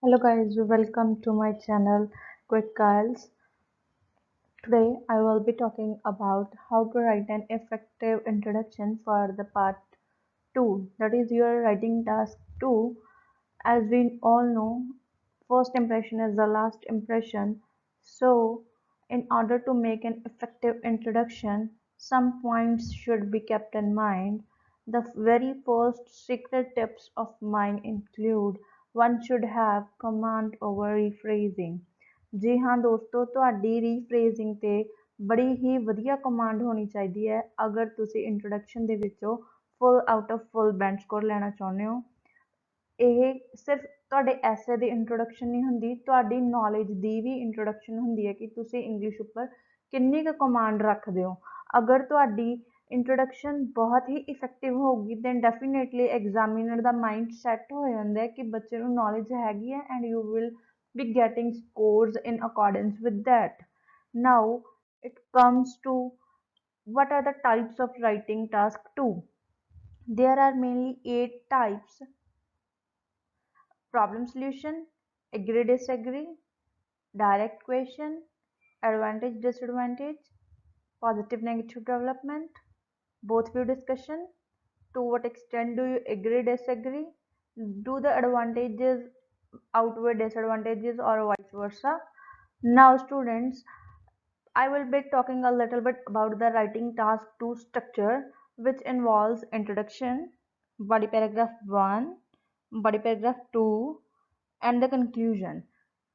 Hello guys, welcome to my channel Quick Kyles. Today I will be talking about how to write an effective introduction for the part 2, that is your writing task 2. As we all know, first impression is the last impression. So in order to make an effective introduction, some points should be kept in mind. The very first secret tips of mine include one should have command over rephrasing. ਜੀ ਹਾਂ ਦੋਸਤੋ, ਤੁਹਾਡੀ ਰੀਫਰੇਜ਼ਿੰਗ ਤੇ ਬੜੀ ਹੀ ਵਧੀਆ command ਹੋਣੀ ਚਾਹੀਦੀ ਹੈ ਅਗਰ ਤੁਸੀਂ ਇੰਟਰੋਡਕਸ਼ਨ ਦੇ ਵਿੱਚੋਂ full out of full band score ਲੈਣਾ ਚਾਹੁੰਦੇ ਹੋ। ਇਹ ਸਿਰਫ ਤੁਹਾਡੇ ਐਸੇ ਦੀ ਇੰਟਰੋਡਕਸ਼ਨ ਨਹੀਂ ਹੁੰਦੀ, ਤੁਹਾਡੀ ਨੌਲੇਜ ਦੀ ਵੀ ਇੰਟਰੋਡਕਸ਼ਨ ਹੁੰਦੀ ਹੈ ਕਿ ਤੁਸੀਂ ਇੰਗਲਿਸ਼ ਉੱਪਰ ਕਿੰਨੀ ਕੁ ਕਮਾਂਡ ਰੱਖਦੇ ਹੋ। ਅਗਰ ਤੁਹਾਡੀ ਇੰਟਰੋਡਕਸ਼ਨ ਬਹੁਤ ਹੀ ਇਫੈਕਟਿਵ ਹੋਊਗੀ ਦੈਨ ਡੈਫੀਨੇਟਲੀ ਐਗਜ਼ਾਮੀਨਰ ਦਾ ਮਾਈਂਡ ਸੈੱਟ ਹੋ ਜਾਂਦਾ ਹੈ ਕਿ ਬੱਚੇ ਨੂੰ ਨੌਲੇਜ ਹੈਗੀ ਹੈ and you will be getting scores in accordance with that. Now it comes to what are the types of writing task 2. There are mainly 8 types: problem solution, agree disagree, direct question, advantage disadvantage, positive negative development, both view discussion, to what extent do you agree disagree, do the advantages outweigh disadvantages or vice versa. Now students, I will be talking a little bit about the writing task 2 structure, which involves introduction, body paragraph 1, body paragraph 2, and the conclusion.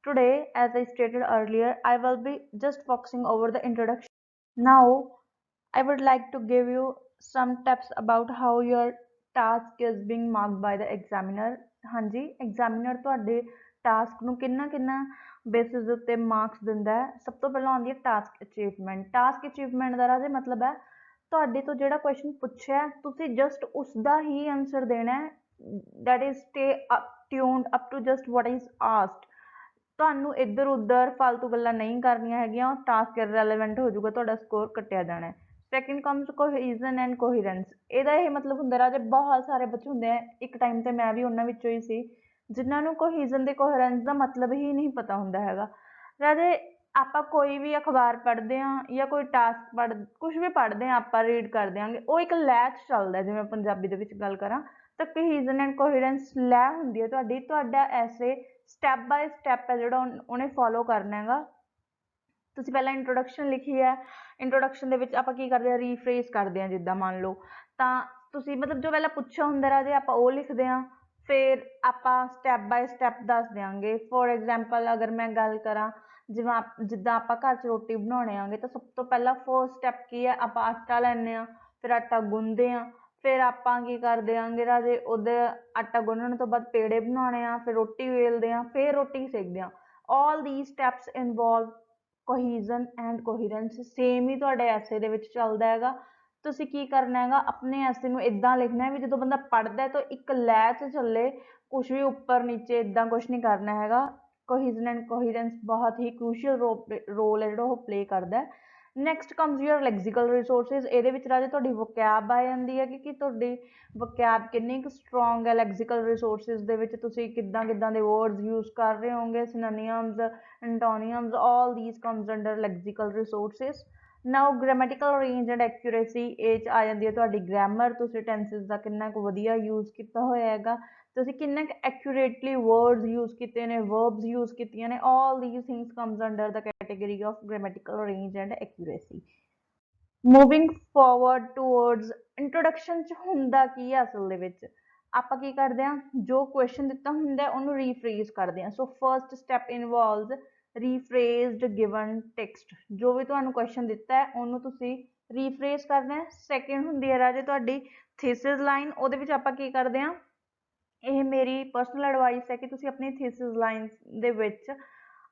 Today, as I stated earlier, I will be just focusing over the introduction. Now I would like to give you some tips about how your task is being marked by the examiner. ਹਾਂਜੀ, examiner ਤੁਹਾਡੇ task ਨੂੰ ਕਿੰਨਾ ਕਿੰਨਾ basis ਦੇ ਉੱਤੇ marks ਦਿੰਦਾ ਹੈ। ਸਭ ਤੋਂ ਪਹਿਲਾਂ ਆਉਂਦੀ ਹੈ ਟਾਸਕ ਅਚੀਵਮੈਂਟ। ਟਾਸਕ ਅਚੀਵਮੈਂਟ ਦਾ ਰਾਜੇ ਮਤਲਬ ਹੈ ਤੁਹਾਡੇ ਤੋਂ ਜਿਹੜਾ ਕੁਐਸਚਨ ਪੁੱਛਿਆ ਤੁਸੀਂ ਜਸਟ ਉਸ ਦਾ ਹੀ ਆਨਸਰ ਦੇਣਾ ਹੈ। That is stay tuned up to just what is asked. ਤੁਹਾਨੂੰ ਇੱਧਰ ਉੱਧਰ ਫालतू ਗੱਲਾਂ ਨਹੀਂ ਕਰਨੀਆਂ ਹੈਗੀਆਂ, ਟਾਸਕ ਇਰਰੈਲੇਵੈਂਟ ਹੋ ਜਾਊਗਾ, ਤੁਹਾਡਾ ਸਕੋਰ ਕੱਟਿਆ ਜਾਣਾ ਹੈ। Second comes cohesion and coherence. ਇਹਦਾ ਇਹ ਮਤਲਬ ਹੁੰਦਾ ਰਾਜੇ ਬਹੁਤ ਸਾਰੇ ਬੱਚੇ ਹੁੰਦੇ ਆ, ਇੱਕ ਟਾਈਮ ਤੇ ਮੈਂ ਵੀ ਉਹਨਾਂ ਵਿੱਚੋਂ ਹੀ ਸੀ, ਜਿਨ੍ਹਾਂ ਨੂੰ ਕੋਹੀਜ਼ਨ ਤੇ ਕੋਹੀਰੈਂਸ ਦਾ ਮਤਲਬ ਹੀ ਨਹੀਂ ਪਤਾ ਹੁੰਦਾ ਹੈਗਾ। ਰਾਜੇ ਆਪਾਂ ਕੋਈ ਵੀ ਅਖਬਾਰ ਪੜ੍ਹਦੇ ਹਾਂ ਜਾਂ ਕੋਈ ਟਾਸਕ ਕੁਝ ਵੀ ਪੜ੍ਹਦੇ ਹਾਂ, ਆਪਾਂ ਰੀਡ ਕਰ ਦਿਆਂਗੇ, ਉਹ ਇੱਕ ਲੈਅ 'ਚ ਚੱਲਦਾ। ਜਿਵੇਂ ਪੰਜਾਬੀ ਦੇ ਵਿੱਚ ਗੱਲ ਕਰਾਂ ਤਾਂ ਕੋਹੀਜ਼ਨ ਐਂਡ ਕੋਹੀਰੈਂਸ ਲੈਅ ਹੁੰਦੀ ਹੈ ਤੁਹਾਡੀ। ਤੁਹਾਡਾ ਐਸੇ ਸਟੈਪ ਬਾਏ ਸਟੈਪ ਹੈ ਜਿਹੜਾ ਉਹਨੇ ਫੋਲੋ ਕਰਨਾ ਹੈਗਾ। ਤੁਸੀਂ ਪਹਿਲਾਂ ਇੰਟਰੋਡਕਸ਼ਨ ਲਿਖੀ ਹੈ, ਇੰਟਰੋਡਕਸ਼ਨ ਦੇ ਵਿੱਚ ਆਪਾਂ ਕੀ ਕਰਦੇ ਹਾਂ, ਰੀਫਰੇਜ਼ ਕਰਦੇ ਹਾਂ। ਜਿੱਦਾਂ ਮੰਨ ਲਓ ਤਾਂ ਤੁਸੀਂ ਮਤਲਬ ਜੋ ਪਹਿਲਾਂ ਪੁੱਛਿਆ ਹੁੰਦਾ ਰਾਜੇ ਆਪਾਂ ਉਹ ਲਿਖਦੇ ਹਾਂ, ਫਿਰ ਆਪਾਂ ਸਟੈਪ ਬਾਏ ਸਟੈਪ ਦੱਸ ਦਿਆਂਗੇ। ਫੋਰ ਐਗਜ਼ਾਮਪਲ ਅਗਰ ਮੈਂ ਗੱਲ ਕਰਾਂ ਜਿੱਦਾਂ ਆਪਾਂ ਘਰ 'ਚ ਰੋਟੀ ਬਣਾਉਣੇ ਆਂਗੇ ਤਾਂ ਸਭ ਤੋਂ ਪਹਿਲਾਂ ਫਸਟ ਸਟੈਪ ਕੀ ਹੈ, ਆਪਾਂ ਆਟਾ ਲੈਂਦੇ ਹਾਂ, ਫਿਰ ਆਟਾ ਗੁੰਨਦੇ ਹਾਂ, ਫਿਰ ਆਪਾਂ ਕੀ ਕਰਦੇ ਆਂਗੇ ਰਾਜੇ ਉਹਦੇ ਆਟਾ ਗੁੰਨਣ ਤੋਂ ਬਾਅਦ ਪੇੜੇ ਬਣਾਉਣੇ ਆ, ਫਿਰ ਰੋਟੀ ਵੇਲਦੇ ਹਾਂ, ਫਿਰ ਰੋਟੀ ਸੇਕਦੇ ਹਾਂ। All these steps involve cohesion and coherence. Same ਹੀ ਤੁਹਾਡੇ ਐਸੇ ਦੇ ਵਿੱਚ ਚੱਲਦਾ ਹੈਗਾ। ਤੁਸੀਂ ਕੀ ਕਰਨਾ ਹੈਗਾ, ਆਪਣੇ ਐਸੇ ਨੂੰ ਇਦਾਂ ਲਿਖਣਾ ਵੀ ਜਦੋਂ ਬੰਦਾ ਪੜ੍ਹਦਾ ਤਾਂ ਇੱਕ ਲੈਅ 'ਚ ਚੱਲੇ, ਕੁਛ ਵੀ ਉੱਪਰ ਨੀਚੇ ਇਦਾਂ ਕੁਛ ਨਹੀਂ ਕਰਨਾ ਹੈਗਾ। ਕੋਹੀਜ਼ਨ ਐਂਡ ਕੋਹੀਰੈਂਸ ਬਹੁਤ ਹੀ ਕਰੂਸ਼ੀਅਲ ਰੋਲ ਹੈ ਜਿਹੜਾ ਉਹ ਪਲੇ ਕਰਦਾ। Next comes your lexical resources. ਇਹਦੇ ਵਿੱਚ ਰਾਜੇ ਤੁਹਾਡੀ ਵੋਕੈਬ ਆ ਜਾਂਦੀ ਹੈ ਕਿ ਤੁਹਾਡੀ ਵੋਕੈਬ ਕਿੰਨੀ ਕੁ ਸਟਰੋਂਗ ਹੈ। ਲੈਕਸੀਕਲ ਰਿਸੋਰਸਿਸ ਦੇ ਵਿੱਚ ਤੁਸੀਂ ਕਿੱਦਾਂ ਕਿੱਦਾਂ ਦੇ ਵਰਡਸ ਯੂਜ਼ ਕਰ ਰਹੇ ਹੋਗੇ, synonyms, antonyms, all these comes under lexical resources. Now grammatical range and accuracy, ਇਹ 'ਚ ਆ ਜਾਂਦੀ ਹੈ ਤੁਹਾਡੀ ਗ੍ਰਾਮਰ। ਤੁਸੀਂ ਟੈਂਸਿਸ ਦਾ ਕਿੰਨਾ ਕੁ ਵਧੀਆ ਯੂਜ਼ ਕੀਤਾ ਹੋਇਆ ਹੈਗਾ, ਤੁਸੀਂ ਕਿੰਨਾ ਕੁ ਐਕੂਰੇਟਲੀ ਵਰਡਸ ਯੂਜ਼ ਕੀਤੇ ਨੇ, ਵਰਬਸ ਯੂਜ਼ ਕੀਤੀਆਂ ਨੇ। All these things comes under the category of grammatical range and accuracy. Moving forward towards introduction 'ਚ ਹੁੰਦਾ ਕੀ ਹੈ ਅਸਲ ਦੇ ਵਿੱਚ, ਆਪਾਂ ਕੀ ਕਰਦੇ ਹਾਂ, ਜੋ ਕੁਐਸਚਨ ਦਿੱਤਾ ਹੁੰਦਾ ਉਹਨੂੰ ਰੀਫਰੇਜ਼ ਕਰਦੇ ਹਾਂ। So first step involves rephrased given text. ਜੋ ਵੀ ਤੁਹਾਨੂੰ ਕੁਐਸਚਨ ਦਿੱਤਾ ਹੈ ਉਹਨੂੰ ਤੁਸੀਂ ਰੀਫਰੇਜ਼ ਕਰਨਾ ਹੈ। ਸੈਕਿੰਡ ਹੁੰਦੀ ਹੈ ਰਾਜੇ ਤੁਹਾਡੀ ਥੀਸਿਸ ਲਾਈਨ। ਉਹਦੇ ਵਿੱਚ ਆਪਾਂ ਕੀ ਕਰਦੇ ਹਾਂ, ਇਹ ਮੇਰੀ ਪਰਸਨਲ ਐਡਵਾਈਸ ਹੈ ਕਿ ਤੁਸੀਂ ਆਪਣੀ ਥੀਸਿਸ ਲਾਈਨ ਦੇ ਵਿੱਚ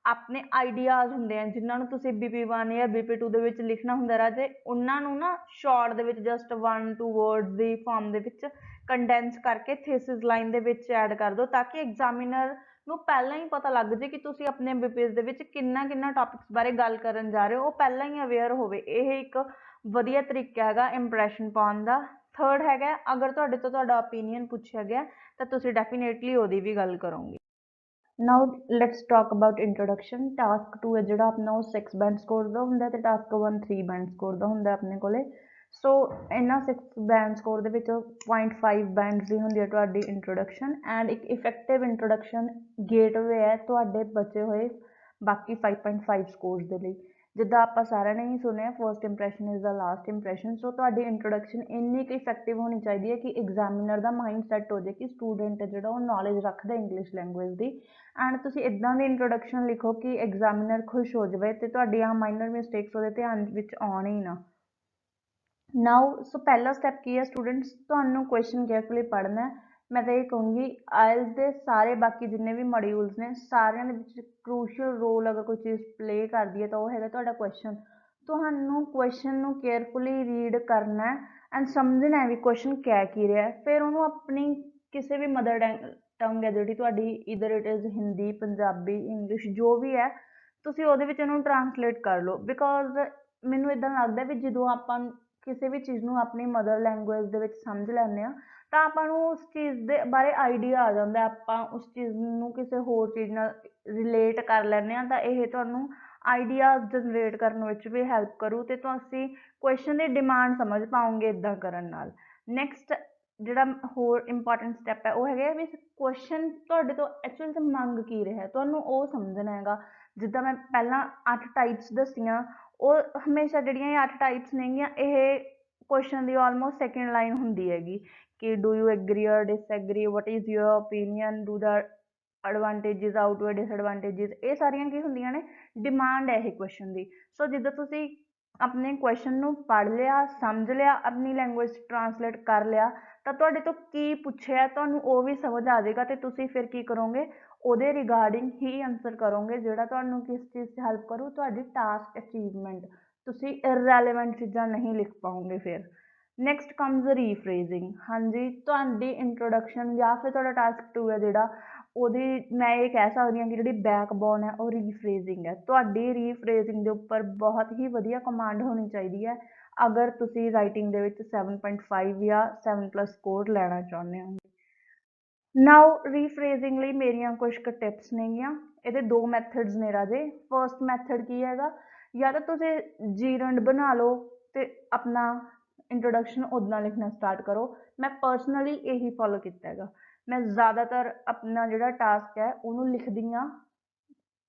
ਆਪਣੇ ਆਈਡੀਆਜ਼ ਹੁੰਦੇ ਆ ਜਿਨ੍ਹਾਂ ਨੂੰ ਤੁਸੀਂ BP1 ਜਾਂ BP2 ਦੇ ਵਿੱਚ ਲਿਖਣਾ ਹੁੰਦਾ ਰਾਜੇ, ਉਹਨਾਂ ਨੂੰ ਨਾ ਸ਼ਾਰਟ ਦੇ ਵਿੱਚ ਜਸਟ 1-2 ਵਰਡਸ ਦੀ ਫਾਰਮ ਦੇ ਵਿੱਚ ਕੰਡੈਂਸ ਕਰਕੇ ਥੀਸਿਸ ਲਾਈਨ ਦੇ ਵਿੱਚ ਐਡ ਕਰ ਦਿਓ, ਤਾਂ ਕਿ ਐਗਜ਼ਾਮੀਨਰ ਨੂੰ ਪਹਿਲਾਂ ਹੀ ਪਤਾ ਲੱਗ ਜੇ ਕਿ ਤੁਸੀਂ ਆਪਣੇ BPs ਦੇ ਵਿੱਚ ਕਿੰਨਾ ਕਿੰਨਾ ਟੌਪਿਕਸ ਬਾਰੇ ਗੱਲ ਕਰਨ ਜਾ ਰਹੇ ਹੋ, ਉਹ ਪਹਿਲਾਂ ਹੀ ਅਵੇਅਰ ਹੋਵੇ। ਇਹ ਇੱਕ ਵਧੀਆ ਤਰੀਕਾ ਹੈਗਾ ਇੰਪ੍ਰੈਸ਼ਨ ਪਾਉਣ ਦਾ। ਥਰਡ ਹੈਗਾ, ਅਗਰ ਤੁਹਾਡੇ ਤੋਂ ਤੁਹਾਡਾ ਓਪੀਨੀਅਨ ਪੁੱਛਿਆ ਗਿਆ ਤਾਂ ਤੁਸੀਂ ਡੈਫੀਨੇਟਲੀ ਉਹਦੀ ਵੀ ਗੱਲ ਕਰੋਗੇ। ਨਾਓ let's talk about introduction. Task 2 ਹੈ ਜਿਹੜਾ ਆਪਣਾ ਉਹ 6 ਬੈਂਡ ਸਕੋਰ ਦਾ ਹੁੰਦਾ ਤੇ ਟਾਸਕ 1 3 ਬੈਂਡ ਸਕੋਰ ਦਾ ਹੁੰਦਾ ਆਪਣੇ ਕੋਲੇ। ਸੋ ਇਹਨਾਂ 6 ਬੈਂਡ ਸਕੋਰ ਦੇ ਵਿੱਚ 0.5 ਬੈਂਡ ਦੀ ਹੁੰਦੀ ਹੈ ਤੁਹਾਡੀ ਇੰਟਰੋਡਕਸ਼ਨ, ਐਂਡ ਇੱਕ ਇਫੈਕਟਿਵ ਇੰਟਰੋਡਕਸ਼ਨ ਗੇਟਵੇ ਹੈ ਤੁਹਾਡੇ ਬਚੇ ਹੋਏ ਬਾਕੀ 5.5 ਸਕੋਰਸ ਦੇ ਲਈ। ਜਿੱਦਾਂ ਆਪਾਂ ਸਾਰਿਆਂ ਨੇ ਹੀ ਸੁਣਿਆ first impression is the last impression. So ਤੁਹਾਡੀ ਇੰਟਰੋਡਕਸ਼ਨ ਇੰਨੀ ਕੁ ਇਫੈਕਟਿਵ ਹੋਣੀ ਚਾਹੀਦੀ ਹੈ ਕਿ ਐਗਜ਼ਾਮੀਨਰ ਦਾ ਮਾਈਂਡ ਸੈੱਟ ਹੋ ਜਾਏ ਕਿ ਸਟੂਡੈਂਟ ਜਿਹੜਾ ਉਹ ਨੌਲੇਜ ਰੱਖਦਾ ਇੰਗਲਿਸ਼ ਲੈਂਗੁਏਜ ਦੀ। ਐਂਡ ਤੁਸੀਂ ਇੱਦਾਂ ਦੀ ਇੰਟਰੋਡਕਸ਼ਨ ਲਿਖੋ ਕਿ ਐਗਜ਼ਾਮੀਨਰ ਖੁਸ਼ ਹੋ ਜਾਵੇ ਅਤੇ ਤੁਹਾਡੀਆਂ ਮਾਈਨਰ ਮਿਸਟੇਕਸ ਉਹਦੇ ਧਿਆਨ ਵਿੱਚ ਆਉਣ ਹੀ ਨਾ। ਨਾਓ ਸੋ ਪਹਿਲਾ ਸਟੈਪ ਕੀ ਹੈ ਸਟੂਡੈਂਟਸ, ਤੁਹਾਨੂੰ ਕੁਐਸਚਨ ਕੇਅਰਫੁਲੀ ਪੜ੍ਹਨਾ ਹੈ। ਮੈਂ ਤਾਂ ਇਹ ਕਹੂੰਗੀ ਆਇਲਸ ਦੇ ਸਾਰੇ ਬਾਕੀ ਜਿੰਨੇ ਵੀ ਮੋਡਿਊਲਸ ਨੇ ਸਾਰਿਆਂ ਦੇ ਵਿੱਚ ਕਰੂਸ਼ੀਅਲ ਰੋਲ ਅਗਰ ਕੋਈ ਚੀਜ਼ ਪਲੇ ਕਰਦੀ ਹੈ ਤਾਂ ਉਹ ਹੈਗਾ ਤੁਹਾਡਾ ਕੁਐਸਚਨ। ਤੁਹਾਨੂੰ ਕੁਐਸਚਨ ਨੂੰ ਕੇਅਰਫੁਲੀ ਰੀਡ ਕਰਨਾ ਐਂਡ ਸਮਝਣਾ ਵੀ ਕੁਐਸਚਨ ਕਹਿ ਕੀ ਰਿਹਾ, ਫਿਰ ਉਹਨੂੰ ਆਪਣੀ ਕਿਸੇ ਵੀ ਮਦਰ ਟੰਗ ਹੈ ਜਿਹੜੀ ਤੁਹਾਡੀ, either it is Hindi, Punjabi, English ਜੋ ਵੀ ਹੈ, ਤੁਸੀਂ ਉਹਦੇ ਵਿੱਚ ਇਹਨੂੰ ਟਰਾਂਸਲੇਟ ਕਰ ਲਓ। ਬਿਕੋਜ਼ ਮੈਨੂੰ ਇੱਦਾਂ ਲੱਗਦਾ ਵੀ ਜਦੋਂ ਆਪਾਂ ਕਿਸੇ ਵੀ ਚੀਜ਼ ਨੂੰ ਆਪਣੀ ਮਦਰ ਲੈਂਗੁਏਜ ਦੇ ਵਿੱਚ ਸਮਝ ਲੈਂਦੇ ਹਾਂ ਤਾਂ ਆਪਾਂ ਨੂੰ ਉਸ ਚੀਜ਼ ਦੇ ਬਾਰੇ ਆਈਡੀਆ ਆ ਜਾਂਦਾ, ਆਪਾਂ ਉਸ ਚੀਜ਼ ਨੂੰ ਕਿਸੇ ਹੋਰ ਚੀਜ਼ ਨਾਲ ਰਿਲੇਟ ਕਰ ਲੈਂਦੇ ਹਾਂ ਤਾਂ ਇਹ ਤੁਹਾਨੂੰ ਆਈਡੀਆਜ਼ ਜਨਰੇਟ ਕਰਨ ਵਿੱਚ ਵੀ ਹੈਲਪ ਕਰੂ ਅਤੇ ਤੁਸੀਂ ਕੁਐਸਚਨ ਦੀ ਡਿਮਾਂਡ ਸਮਝ ਪਾਓਗੇ ਇੱਦਾਂ ਕਰਨ ਨਾਲ। ਨੈਕਸਟ ਜਿਹੜਾ ਹੋਰ ਇੰਪੋਰਟੈਂਟ ਸਟੈਪ ਹੈ ਉਹ ਹੈਗਾ ਵੀ ਕੁਐਸਚਨ ਤੁਹਾਡੇ ਤੋਂ ਐਕਚੁਅਲ 'ਚ ਮੰਗ ਕੀ ਰਿਹਾ ਤੁਹਾਨੂੰ ਉਹ ਸਮਝਣਾ ਹੈਗਾ। ਜਿੱਦਾਂ ਮੈਂ ਪਹਿਲਾਂ 8 ਟਾਈਪਸ ਦੱਸੀਆਂ, ਉਹ ਹਮੇਸ਼ਾ ਜਿਹੜੀਆਂ ਇਹ 8 ਟਾਈਪਸ ਨੇਗੀਆਂ ਇਹ ਕੁਐਸਚਨ ਦੀ ਆਲਮੋਸਟ ਸੈਕਿੰਡ ਲਾਈਨ ਹੁੰਦੀ ਹੈਗੀ ਕਿ do you agree or disagree, what is your opinion, do the advantages outweigh disadvantages, ਇਹ ਸਾਰੀਆਂ ਕੀ ਹੁੰਦੀਆਂ ਨੇ, ਡਿਮਾਂਡ ਹੈ ਇਹ ਕੁਐਸਚਨ ਦੀ। ਸੋ ਜਿੱਦਾਂ ਤੁਸੀਂ ਆਪਣੇ ਕੁਐਸਚਨ ਨੂੰ ਪੜ੍ਹ ਲਿਆ, ਸਮਝ ਲਿਆ, ਆਪਣੀ ਲੈਂਗੁਏਜ ਟਰਾਂਸਲੇਟ ਕਰ ਲਿਆ ਤਾਂ ਤੁਹਾਡੇ ਤੋਂ ਕੀ ਪੁੱਛਿਆ ਤੁਹਾਨੂੰ ਉਹ ਵੀ ਸਮਝ ਆ ਜਾਏਗਾ ਅਤੇ ਤੁਸੀਂ ਫਿਰ ਕੀ ਕਰੋਗੇ, ਉਹਦੇ ਰਿਗਾਰਡਿੰਗ ਹੀ ਆਨਸਰ ਕਰੋਗੇ ਜਿਹੜਾ ਤੁਹਾਨੂੰ ਕਿਸ ਚੀਜ਼ 'ਚ ਹੈਲਪ ਕਰੂ, ਤੁਹਾਡੀ ਟਾਸਕ ਅਚੀਵਮੈਂਟ। ਤੁਸੀਂ ਇਰਰੈਲੇਵੈਂਟ ਚੀਜ਼ਾਂ ਨਹੀਂ ਲਿਖ ਪਾਓਗੇ ਫਿਰ। Next comes rephrasing. ਹਾਂਜੀ, ਤੁਹਾਡੀ ਇੰਟਰੋਡਕਸ਼ਨ ਜਾਂ ਫਿਰ ਤੁਹਾਡਾ ਟਾਸਕ 2 ਹੈ ਜਿਹੜਾ, ਉਹਦੀ ਮੈਂ ਇਹ ਕਹਿ ਸਕਦੀ ਹਾਂ ਕਿ ਜਿਹੜੀ ਬੈਕਬੋਨ ਹੈ ਉਹ ਰੀਫਰੇਜ਼ਿੰਗ ਹੈ। ਤੁਹਾਡੀ ਰੀਫਰੇਜ਼ਿੰਗ ਦੇ ਉੱਪਰ ਬਹੁਤ ਹੀ ਵਧੀਆ ਕਮਾਂਡ ਹੋਣੀ ਚਾਹੀਦੀ ਹੈ ਅਗਰ ਤੁਸੀਂ ਰਾਈਟਿੰਗ ਦੇ ਵਿੱਚ 7.5 ਜਾਂ 7+ ਸਕੋਰ ਲੈਣਾ ਚਾਹੁੰਦੇ ਹੋ। ਨਾਓ ਰੀਫਰੇਜ਼ਿੰਗ ਲਈ ਮੇਰੀਆਂ ਕੁਝ ਕੁ ਟਿਪਸ ਨੇਗੀਆਂ। ਇਹਦੇ 2 ਮੈਥਡਸ ਨੇ ਰਾਜੇ। ਫਰਸਟ ਮੈਥਡ ਕੀ ਹੈਗਾ, ਜਾਂ ਤਾਂ ਤੁਸੀਂ ਜੀਰੰਡ ਬਣਾ ਲਓ ਅਤੇ ਆਪਣਾ ਇੰਟਰੋਡਕਸ਼ਨ ਉੱਦਾਂ ਲਿਖਣਾ ਸਟਾਰਟ ਕਰੋ। ਮੈਂ ਪਰਸਨਲੀ ਇਹੀ ਫੋਲੋ ਕੀਤਾ ਹੈਗਾ। ਮੈਂ ਜ਼ਿਆਦਾਤਰ ਆਪਣਾ ਜਿਹੜਾ ਟਾਸਕ ਹੈ ਉਹਨੂੰ ਲਿਖਦੀ ਹਾਂ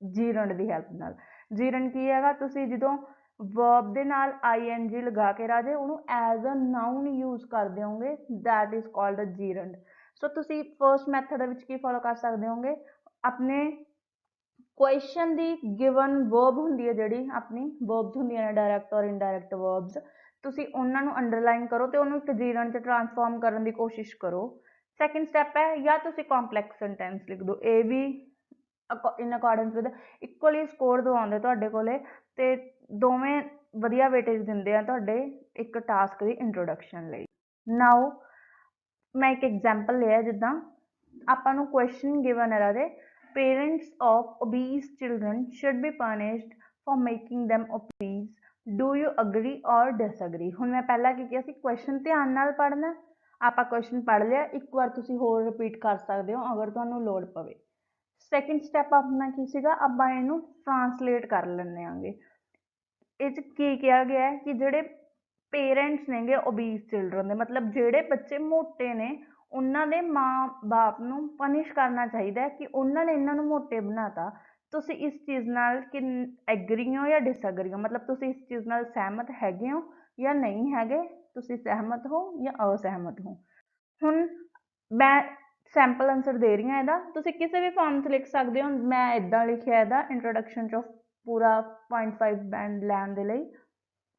ਜੀਰੰਡ ਦੀ ਹੈਲਪ ਨਾਲ। ਜੀਰੰਡ ਕੀ ਹੈਗਾ, ਤੁਸੀਂ ਜਦੋਂ ਵਰਬ ਦੇ ਨਾਲ ING ਲਗਾ ਕੇ ਰਾਜੇ ਉਹਨੂੰ ਐਜ਼ ਅ ਨਾਊਨ ਯੂਜ਼ ਕਰ ਦਿਓਗੇ, ਦੈਟ ਇਜ਼ ਕਾਲਡ ਅ ਜੀਰੰਡ। ਸੋ ਤੁਸੀਂ ਫਰਸਟ ਮੈਥਡ ਵਿੱਚ ਕੀ ਫੋਲੋ ਕਰ ਸਕਦੇ ਹੋਗੇ, ਆਪਣੇ ਕੁਐਸਚਨ ਦੀ ਗਿਵਨ ਵਰਬ ਹੁੰਦੀ ਹੈ ਜਿਹੜੀ ਆਪਣੀ ਵਰਬਸ ਹੁੰਦੀਆਂ ਨੇ ਡਾਇਰੈਕਟ ਔਰ ਇਨਡਾਇਰੈਕਟ ਵਰਬਸ, ਤੁਸੀਂ ਉਹਨਾਂ ਨੂੰ ਅੰਡਰਲਾਈਨ ਕਰੋ ਅਤੇ ਉਹਨੂੰ ਇੱਕ ਜੀਰੰਡ 'ਚ ਟਰਾਂਸਫਾਰਮ ਕਰਨ ਦੀ ਕੋਸ਼ਿਸ਼ ਕਰੋ। ਸੈਕਿੰਡ ਸਟੈਪ ਹੈ ਜਾਂ ਤੁਸੀਂ ਕੰਪਲੈਕਸ ਸੈਂਟੈਂਸ ਲਿਖ ਦਿਓ, ਇਹ ਵੀ ਇਨ ਅਕੋਰਡੈਂਸ ਵਿਦ ਇਕੁਅਲੀ ਸਕੋਰ ਦਵਾਉਂਦੇ ਤੁਹਾਡੇ ਕੋਲੇ ਅਤੇ ਦੋਵੇਂ ਵਧੀਆ ਵੇਟੇਜ ਦਿੰਦੇ ਆ ਤੁਹਾਡੇ ਇੱਕ ਟਾਸਕ ਦੀ ਇੰਟਰੋਡਕਸ਼ਨ ਲਈ। ਨਾਓ ਮੈਂ ਇੱਕ ਐਗਜ਼ਾਮਪਲ ਲਿਆ, ਜਿੱਦਾਂ ਆਪਾਂ ਨੂੰ ਕੁਐਸਚਨ ਗਿਵਨ ਹੈ ਰਾਜੇ, parents of obese children should be punished for making them obese, do you agree or disagree. ਹੁਣ ਮੈਂ ਪਹਿਲਾਂ ਕੀ ਕਿਹਾ ਸੀ, ਕੁਐਸਚਨ ਧਿਆਨ ਨਾਲ ਪੜ੍ਹਨਾ। ਆਪਾਂ ਕੁਐਸਚਨ ਪੜ੍ਹ ਲਿਆ, ਇੱਕ ਵਾਰ ਤੁਸੀਂ ਹੋਰ ਰਿਪੀਟ ਕਰ ਸਕਦੇ ਹੋ ਅਗਰ ਤੁਹਾਨੂੰ ਲੋੜ ਪਵੇ। ਸੈਕਿੰਡ ਸਟੈਪ ਆਪਣਾ ਕੀ ਸੀਗਾ, ਆਪਾਂ ਇਹਨੂੰ ਟਰਾਂਸਲੇਟ ਕਰ ਲੈਂਦੇ ਆਂਗੇ। ਇਹ 'ਚ ਕੀ ਕਿਹਾ ਗਿਆ ਹੈ ਕਿ ਜਿਹੜੇ ਪੇਰੈਂਟਸ ਨੇਗੇ ਓਬੀਸ ਚਿਲਡਰਨ ਦੇ, ਮਤਲਬ ਜਿਹੜੇ ਬੱਚੇ ਮੋਟੇ ਨੇ ਉਹਨਾਂ ਦੇ ਮਾਂ ਬਾਪ ਨੂੰ ਪਨਿਸ਼ ਕਰਨਾ ਚਾਹੀਦਾ ਹੈ ਕਿ ਉਹਨਾਂ ਨੇ ਇਹਨਾਂ ਨੂੰ ਮੋਟੇ ਬਣਾਤਾ। ਤੁਸੀਂ ਇਸ ਚੀਜ਼ ਨਾਲ ਕਿ ਐਗਰੀ ਹੋ ਜਾਂ ਡਿਸਐਗਰੀ ਹੋ, ਮਤਲਬ ਤੁਸੀਂ ਇਸ ਚੀਜ਼ ਨਾਲ ਸਹਿਮਤ ਹੈਗੇ ਹੋ ਜਾਂ ਨਹੀਂ ਹੈਗੇ, ਤੁਸੀਂ ਸਹਿਮਤ ਹੋ ਜਾਂ ਅਸਹਿਮਤ ਹੋ। ਹੁਣ ਮੈਂ ਸੈਂਪਲ ਆਨਸਰ ਦੇ ਰਹੀ ਹਾਂ ਇਹਦਾ, ਤੁਸੀਂ ਕਿਸੇ ਵੀ ਫਾਰਮ 'ਚ ਲਿਖ ਸਕਦੇ ਹੋ। ਮੈਂ ਇੱਦਾਂ ਲਿਖਿਆ ਇਹਦਾ ਇੰਟਰੋਡਕਸ਼ਨ 'ਚ ਪੂਰਾ 0.5 ਬੈਂਡ ਲੈਣ ਦੇ ਲਈ।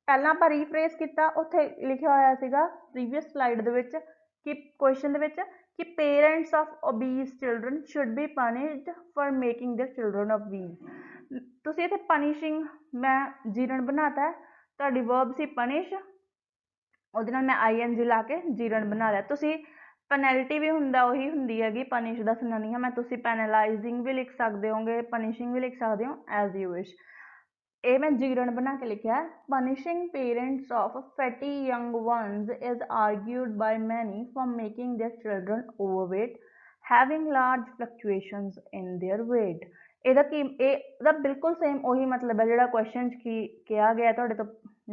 ਪਹਿਲਾਂ ਆਪਾਂ ਰੀਫਰੇਸ ਕੀਤਾ, ਉੱਥੇ ਲਿਖਿਆ ਹੋਇਆ ਸੀਗਾ ਪ੍ਰੀਵੀਅਸ ਸਲਾਈਡ ਦੇ ਵਿੱਚ ਕਿ ਕੁਐਸਚਨ ਦੇ ਵਿੱਚ ਕਿ parents of obese children should be punished for making their children obese। ਤੁਸੀਂ ਇੱਥੇ ਪਨਿਸ਼ਿੰਗ ਮੈਂ ਜੀਰੰਡ ਬਣਾਤਾ ਹੈ, ਤੁਹਾਡੀ ਵਰਬ ਸੀ ਪਨਿਸ਼, ਉਹਦੇ ਨਾਲ ਮੈਂ ING ਲਾ ਕੇ ਜੀਰੰਡ ਬਣਾ ਲਿਆ। ਤੁਸੀਂ ਪੈਨਲਟੀ ਵੀ ਹੁੰਦਾ ਉਹੀ ਹੁੰਦੀ ਹੈਗੀ ਪਨਿਸ਼ ਦਾ ਸਿਨੋਨੀਮ ਹੈ, ਤੁਸੀਂ ਪੈਨਲਾਈਜ਼ਿੰਗ ਵੀ ਲਿਖ ਸਕਦੇ ਹੋਗੇ, ਪਨਿਸ਼ਿੰਗ ਵੀ ਲਿਖ ਸਕਦੇ ਹੋ, ਐਜ਼ ਯੂ ਵਿਸ਼। ਇਹ ਮੈਂ ਜੀਰੰਡ ਬਣਾ ਕੇ ਲਿਖਿਆ, punishing parents of fatty young ones is argued by many for making their children overweight, having large fluctuations in their weight. ਇਹਦਾ ਬਿਲਕੁਲ ਸੇਮ ਉਹੀ ਮਤਲਬ ਹੈ ਜਿਹੜਾ ਕੁਐਸਚਨ 'ਚ ਕਿਹਾ ਗਿਆ ਤੁਹਾਡੇ ਤੋਂ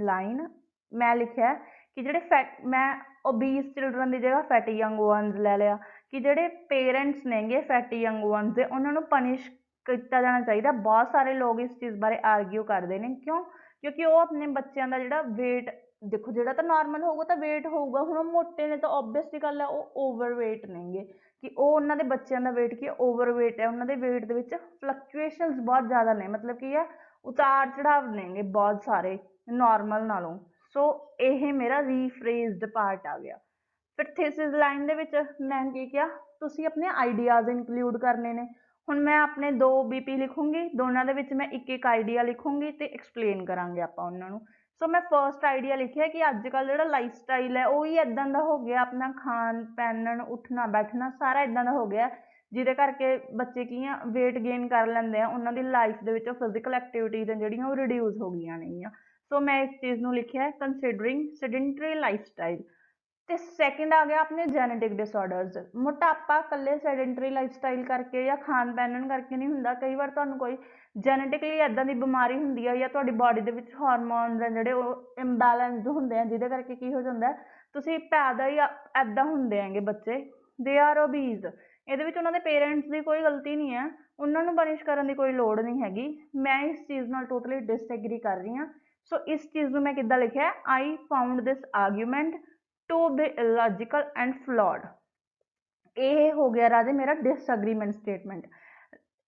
ਲਾਈਨ ਮੈਂ ਲਿਖਿਆ ਕਿ ਜਿਹੜੇ ਮੈਂ ਓਬੀਸ ਚਿਲਡਰਨ ਦੀ ਜਗ੍ਹਾ ਫੈਟੀ ਯੰਗ ਵਨਸ ਲੈ ਲਿਆ ਕਿ ਜਿਹੜੇ ਪੇਰੈਂਟਸ ਨੇਗੇ ਫੈਟੀ ਯੰਗ ਵਨਸ ਦੇ ਉਹਨਾਂ ਨੂੰ ਪਨਿਸ਼ ਕੀਤਾ ਜਾਣਾ ਚਾਹੀਦਾ। ਬਹੁਤ ਸਾਰੇ ਲੋਕ ਇਸ ਚੀਜ਼ ਬਾਰੇ ਆਰਗਿਊ ਕਰਦੇ ਨੇ ਕਿਉਂ? ਕਿਉਂਕਿ ਉਹ ਆਪਣੇ ਬੱਚਿਆਂ ਦਾ ਜਿਹੜਾ ਵੇਟ ਦੇਖੋ ਜਿਹੜਾ ਤਾਂ ਨਾਰਮਲ ਹੋਊਗਾ ਤਾਂ ਵੇਟ ਹੋਊਗਾ, ਹੁਣ ਉਹ ਮੋਟੇ ਨੇ ਤਾਂ ਓਬਵੀਅਸ ਦੀ ਗੱਲ ਹੈ ਉਹ ਓਵਰਵੇਟ ਨੇਗੇ ਕਿ ਉਹ ਉਹਨਾਂ ਦੇ ਬੱਚਿਆਂ ਦਾ ਵੇਟ ਕੀ ਓਵਰਵੇਟ ਹੈ, ਉਹਨਾਂ ਦੇ ਵੇਟ ਦੇ ਵਿੱਚ ਫਲਕਚੁਏਸ਼ਨਸ ਬਹੁਤ ਜ਼ਿਆਦਾ ਨੇ, ਮਤਲਬ ਕੀ ਹੈ ਉਤਾਰ ਚੜਾਵ ਨੇਗੇ ਬਹੁਤ ਸਾਰੇ ਨਾਰਮਲ ਨਾਲੋਂ। ਸੋ ਇਹ ਮੇਰਾ ਰੀਫਰੇਜ਼ਡ ਪਾਰਟ ਆ ਗਿਆ। ਫਿਰ ਥੀਸਿਸ ਲਾਈਨ ਦੇ ਵਿੱਚ ਮੈਂ ਕੀ ਕਿਹਾ ਤੁਸੀਂ ਆਪਣੇ ਆਈਡੀਆਜ਼ ਇਨਕਲੂਡ ਕਰਨੇ ਨੇ। ਹੁਣ ਮੈਂ ਆਪਣੇ 2 BP ਲਿਖੂੰਗੀ, ਦੋਨਾਂ ਦੇ ਵਿੱਚ ਮੈਂ ਇੱਕ ਆਈਡੀਆ ਲਿਖੂੰਗੀ ਤੇ ਐਕਸਪਲੇਨ ਕਰਾਂਗੇ ਆਪਾਂ ਉਹਨਾਂ ਨੂੰ। ਸੋ ਮੈਂ ਫਰਸਟ ਆਈਡੀਆ ਲਿਖਿਆ ਕਿ ਅੱਜ ਕੱਲ੍ਹ ਜਿਹੜਾ ਲਾਈਫ ਸਟਾਈਲ ਹੈ ਉਹ ਹੀ ਇੱਦਾਂ ਦਾ ਹੋ ਗਿਆ, ਆਪਣਾ ਖਾਣ ਪਹਿਨਣ ਉੱਠਣਾ ਬੈਠਣਾ ਸਾਰਾ ਇੱਦਾਂ ਦਾ ਹੋ ਗਿਆ ਜਿਹਦੇ ਕਰਕੇ ਬੱਚੇ ਕੀ ਆ ਵੇਟ ਗੇਨ ਕਰ ਲੈਂਦੇ ਆ, ਉਹਨਾਂ ਦੀ ਲਾਈਫ ਦੇ ਵਿੱਚ ਫਿਜ਼ੀਕਲ ਐਕਟੀਵਿਟੀਜ਼ ਜਿਹੜੀਆਂ ਉਹ ਰਿਡਿਊਸ ਹੋ ਗਈਆਂ ਨੇਗੀਆਂ। ਸੋ ਮੈਂ ਇਸ ਚੀਜ਼ ਨੂੰ ਲਿਖਿਆ ਕੰਸੀਡਰਿੰਗ ਸੈਡੈਂਟਰੀ ਲਾਈਫ ਸਟਾਈਲ। ਤੇ ਸੈਕਿੰਡ ਆ ਗਿਆ ਆਪਣੇ ਜੈਨੇਟਿਕ ਡਿਸਆਰਡਰਸ। ਮੋਟਾਪਾ ਇਕੱਲੇ ਸੈਡੈਂਟਰੀ ਲਾਈਫ ਸਟਾਈਲ ਕਰਕੇ ਜਾਂ ਖਾਣ ਪਹਿਨਣ ਕਰਕੇ ਨਹੀਂ ਹੁੰਦਾ, ਕਈ ਵਾਰ ਤੁਹਾਨੂੰ ਕੋਈ ਜੈਨੇਟਿਕਲੀ ਇੱਦਾਂ ਦੀ ਬਿਮਾਰੀ ਹੁੰਦੀ ਹੈ ਜਾਂ ਤੁਹਾਡੀ ਬਾਡੀ ਦੇ ਵਿੱਚ ਹਾਰਮੋਨਸ ਆ ਜਿਹੜੇ ਉਹ ਇੰਬੈਲੈਂਸਡ ਹੁੰਦੇ ਆ ਜਿਹਦੇ ਕਰਕੇ ਕੀ ਹੋ ਜਾਂਦਾ ਤੁਸੀਂ ਪੈਦਾ ਹੀ ਇੱਦਾਂ ਹੁੰਦੇ ਹੈਗੇ ਬੱਚੇ ਦੇ ਆਰ ਓਬੀਜ਼। ਇਹਦੇ ਵਿੱਚ ਉਹਨਾਂ ਦੇ ਪੇਰੈਂਟਸ ਦੀ ਕੋਈ ਗਲਤੀ ਨਹੀਂ ਹੈ, ਉਹਨਾਂ ਨੂੰ ਪਨਿਸ਼ ਕਰਨ ਦੀ ਕੋਈ ਲੋੜ ਨਹੀਂ ਹੈਗੀ। ਮੈਂ ਇਸ ਚੀਜ਼ ਨਾਲ ਟੋਟਲੀ ਡਿਸਐਗਰੀ ਕਰ ਰਹੀ ਹਾਂ। ਸੋ ਇਸ ਚੀਜ਼ ਨੂੰ ਮੈਂ ਕਿੱਦਾਂ ਲਿਖਿਆ I found this argument to be illogical and flawed. ਇਹ ਹੋ ਗਿਆ ਰਾਜੇ ਮੇਰਾ ਡਿਸਐਗਰੀਮੈਂਟ ਸਟੇਟਮੈਂਟ।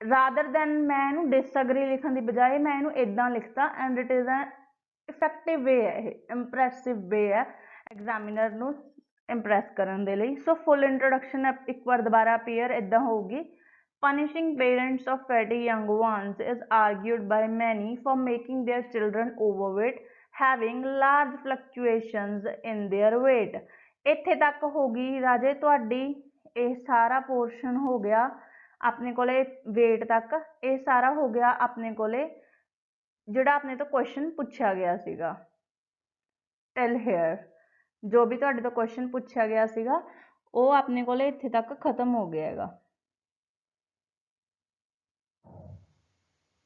ਰਾਦਰ ਦੈਨ ਮੈਂ ਇਹਨੂੰ ਡਿਸਐਗਰੀ ਲਿਖਣ ਦੀ ਬਜਾਏ ਮੈਂ ਇਹਨੂੰ ਇੱਦਾਂ ਲਿਖਤਾ ਐਂਡ ਇਟ ਇਜ਼ ਐ ਇਫੈਕਟਿਵ ਵੇ ਹੈ, ਇਹ ਇੰਪ੍ਰੈਸਿਵ ਵੇ ਹੈ ਐਗਜ਼ਾਮੀਨਰ ਨੂੰ ਇੰਪ੍ਰੈਸ ਕਰਨ ਦੇ ਲਈ। ਸੋ ਫੁੱਲ ਇੰਟਰੋਡਕਸ਼ਨ ਇੱਕ ਵਾਰ ਦੁਬਾਰਾ ਅਪੀਅਰ ਇੱਦਾਂ ਹੋਊਗੀ punishing parents of fatty young ones is argued by many for making their children overweight having large fluctuations in their weight। ਇੱਥੇ ਤੱਕ ਹੋ ਗਈ ਰਾਜੇ ਤੁਹਾਡੀ, ਇਹ ਸਾਰਾ ਪੋਰਸ਼ਨ ਹੋ ਗਿਆ ਆਪਣੇ ਕੋਲੇ weight ਤੱਕ, ਇਹ ਸਾਰਾ ਹੋ ਗਿਆ ਆਪਣੇ ਕੋਲੇ ਜਿਹੜਾ ਆਪਣੇ ਤੋਂ ਕੁਐਸਚਨ ਪੁੱਛਿਆ ਗਿਆ ਸੀਗਾ till here। ਜੋ ਵੀ ਤੁਹਾਡੇ ਤੋਂ ਕੁਐਸਚਨ ਪੁੱਛਿਆ ਗਿਆ ਸੀਗਾ ਉਹ ਆਪਣੇ ਕੋਲੇ ਇੱਥੇ ਤੱਕ ਖਤਮ ਹੋ ਗਿਆ ਹੈਗਾ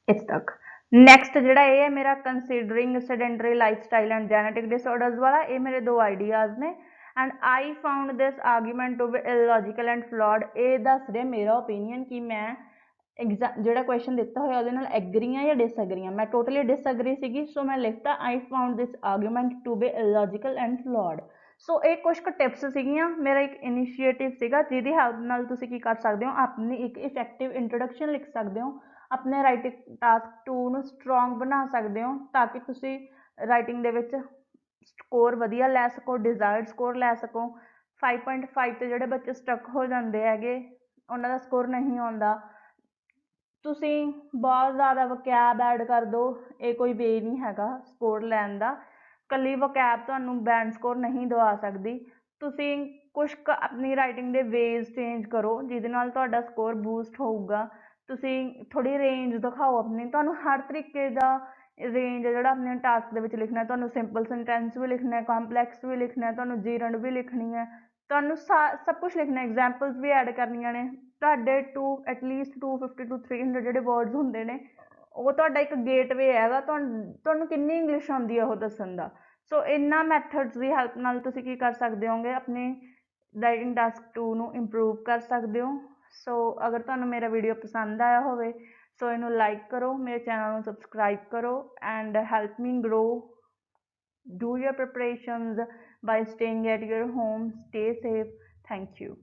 ਇੱਥੇ ਤੱਕ। ਨੈਕਸਟ ਜਿਹੜਾ ਇਹ ਹੈ ਮੇਰਾ considering sedentary lifestyle and genetic disorders ਵਾਲਾ, ਇਹ ਮੇਰੇ 2 ਆਈਡੀਆਜ਼ ਨੇ and I found this argument to be illogical and flawed. ਇਹ ਦੱਸ ਰਿਹਾ ਮੇਰਾ ਓਪੀਨੀਅਨ ਕਿ ਮੈਂ ਜਿਹੜਾ ਕੁਐਸਚਨ ਦਿੱਤਾ ਹੋਇਆ ਉਹਦੇ ਨਾਲ ਐਗਰੀ ਆ ਜਾਂ ਡਿਸਐਗਰੀ ਆ। ਮੈਂ ਟੋਟਲੀ ਡਿਸਐਗਰੀ ਸੀਗੀ, ਸੋ ਮੈਂ ਲਿਖਤਾ I found this argument to be illogical and flawed. So ਇਹ ਕੁਝ ਕੁ ਟਿਪਸ ਸੀਗੀਆਂ, ਮੇਰਾ ਇੱਕ ਇਨੀਸ਼ੀਏਟਿਵ ਸੀਗਾ ਜਿਹਦੀ ਹੈਲਪ ਨਾਲ ਤੁਸੀਂ ਕੀ ਕਰ ਸਕਦੇ ਹੋ ਆਪਣੀ ਇੱਕ ਇਫੈਕਟਿਵ ਇੰਟਰੋਡਕਸ਼ਨ ਲਿਖ ਸਕਦੇ ਹੋ, ਆਪਣੇ ਰਾਈਟਿੰਗ ਟਾਸਕ 2 ਨੂੰ ਸਟਰੋਂਗ ਬਣਾ ਸਕਦੇ ਹੋ ਤਾਂ ਕਿ ਤੁਸੀਂ ਰਾਈਟਿੰਗ ਦੇ ਵਿੱਚ ਸਕੋਰ ਵਧੀਆ ਲੈ ਸਕੋ, ਡਿਜ਼ਾਇਰਡ ਸਕੋਰ ਲੈ ਸਕੋ। 5.5 ਤੇ ਜਿਹੜੇ ਬੱਚੇ ਸਟਕ ਹੋ ਜਾਂਦੇ ਹੈਗੇ ਉਹਨਾਂ ਦਾ ਸਕੋਰ ਨਹੀਂ ਆਉਂਦਾ, ਤੁਸੀਂ ਬਹੁਤ ਜ਼ਿਆਦਾ ਵਕੈਬ ਐਡ ਕਰ ਦਿਓ, ਇਹ ਕੋਈ ਵੇ ਨਹੀਂ ਹੈਗਾ ਸਕੋਰ ਲੈਣ ਦਾ। ਇਕੱਲੀ ਵਕੈਬ ਤੁਹਾਨੂੰ ਬੈਂਡ ਸਕੋਰ ਨਹੀਂ ਦਵਾ ਸਕਦੀ, ਤੁਸੀਂ ਕੁਛ ਕੁ ਆਪਣੀ ਰਾਈਟਿੰਗ ਦੇ ਵੇਜ਼ ਚੇਂਜ ਕਰੋ ਜਿਹਦੇ ਨਾਲ ਤੁਹਾਡਾ ਸਕੋਰ ਬੂਸਟ ਹੋਊਗਾ। ਤੁਸੀਂ ਥੋੜ੍ਹੀ ਰੇਂਜ ਦਿਖਾਓ ਆਪਣੀ, ਤੁਹਾਨੂੰ ਹਰ ਤਰੀਕੇ ਦਾ ਰੇਂਜ ਹੈ ਜਿਹੜਾ ਆਪਣੇ ਟਾਸਕ ਦੇ ਵਿੱਚ ਲਿਖਣਾ, ਤੁਹਾਨੂੰ ਸਿੰਪਲ ਸੈਂਟੈਂਸ ਵੀ ਲਿਖਣਾ, ਕੰਪਲੈਕਸ ਵੀ ਲਿਖਣਾ, ਤੁਹਾਨੂੰ ਜੀਰੰਡ ਵੀ ਲਿਖਣੀ ਹੈ, ਤੁਹਾਨੂੰ ਸਭ ਕੁਛ ਲਿਖਣਾ, ਐਗਜ਼ਾਮਪਲਸ ਵੀ ਐਡ ਕਰਨੀਆਂ ਨੇ। ਤੁਹਾਡੇ ਐਟਲੀਸਟ 250 to 300 ਜਿਹੜੇ ਵਰਡਸ ਹੁੰਦੇ ਨੇ ਉਹ ਤੁਹਾਡਾ ਇੱਕ ਗੇਟਵੇ ਹੈਗਾ ਤੁਹਾਨੂੰ ਕਿੰਨੀ ਇੰਗਲਿਸ਼ ਆਉਂਦੀ ਹੈ ਉਹ ਦੱਸਣ ਦਾ। ਸੋ ਇਹਨਾਂ ਮੈਥਡਸ ਦੀ ਹੈਲਪ ਨਾਲ ਤੁਸੀਂ ਕੀ ਕਰ ਸਕਦੇ ਹੋਗੇ ਆਪਣੇ ਰਾਈਟਿੰਗ ਟਾਸਕ 2 ਨੂੰ ਇੰਪਰੂਵ ਕਰ ਸਕਦੇ ਹੋ। ਸੋ ਅਗਰ ਤੁਹਾਨੂੰ ਮੇਰਾ ਵੀਡੀਓ ਪਸੰਦ ਆਇਆ ਹੋਵੇ ਸੋ ਇਹਨੂੰ ਲਾਈਕ ਕਰੋ, ਮੇਰੇ ਚੈਨਲ ਨੂੰ ਸਬਸਕ੍ਰਾਈਬ ਕਰੋ and help me grow. Do your preparations by staying at your home. Stay safe. Thank you.